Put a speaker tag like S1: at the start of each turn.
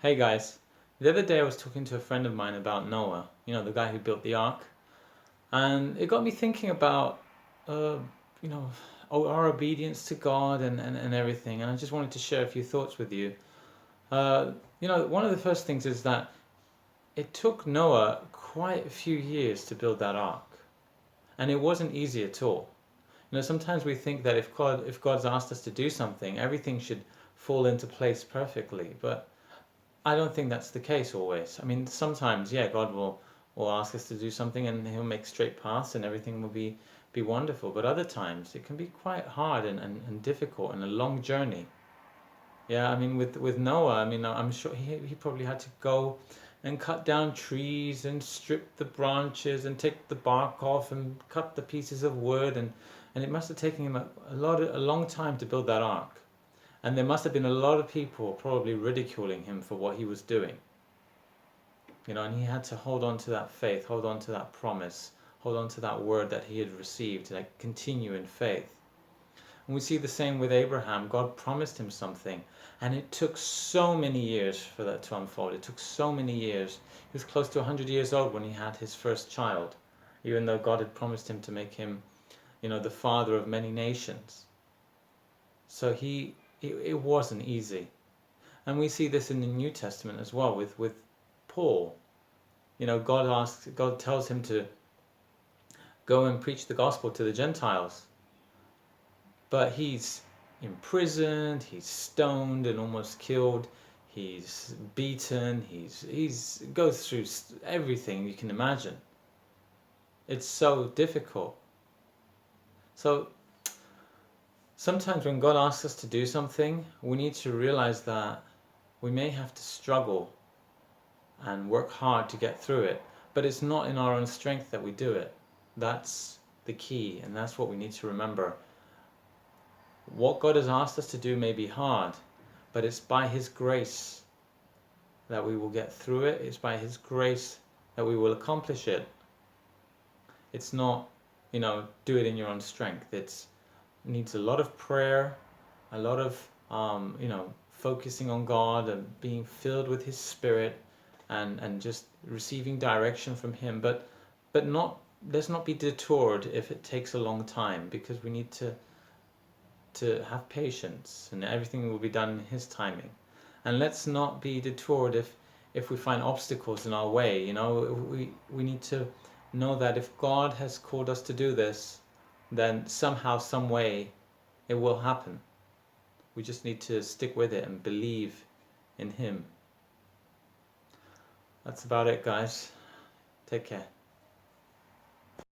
S1: Hey guys, the other day I was talking to a friend of mine about Noah, the guy who built the ark, and it got me thinking about, uh, you know, our obedience to God and everything, and I just wanted to share a few thoughts with you. One of the first things is that it took Noah quite a few years to build that ark, and it wasn't easy at all. Sometimes we think that if God's asked us to do something, everything should fall into place perfectly, but I don't think that's the case always. I mean, sometimes, yeah, God will ask us to do something and He'll make straight paths and everything will be wonderful. But other times it can be quite hard and difficult and a long journey. Yeah, I mean, with Noah, I mean, I'm sure he probably had to go and cut down trees and strip the branches and take the bark off and cut the pieces of wood and it must have taken him a long time to build that ark. And there must have been a lot of people probably ridiculing him for what he was doing. And he had to hold on to that faith, hold on to that promise, hold on to that word that he had received, like continue in faith. And we see the same with Abraham. God promised him something, and it took so many years for that to unfold. It took so many years. He was close to 100 years old when he had his first child, even though God had promised him to make him, the father of many nations. So it wasn't easy. And we see this in the New Testament as well with Paul. God tells him to go and preach the gospel to the Gentiles. But he's imprisoned, he's stoned and almost killed, he's beaten, he's goes through everything you can imagine. It's so difficult. So sometimes when God asks us to do something, we need to realize that we may have to struggle and work hard to get through it, but it's not in our own strength that we do it. That's the key, and that's what we need to remember. What God has asked us to do may be hard, but it's by His grace that we will get through it. It's by His grace that we will accomplish it. It's not, do it in your own strength. It needs a lot of prayer, a lot of, focusing on God and being filled with His Spirit, and just receiving direction from Him. But let's not be detoured if it takes a long time, because we need to have patience, and everything will be done in His timing. And let's not be detoured if we find obstacles in our way. We need to know that if God has called us to do this, then somehow, some way, it will happen. We just need to stick with it and believe in Him. That's about it, guys. Take care.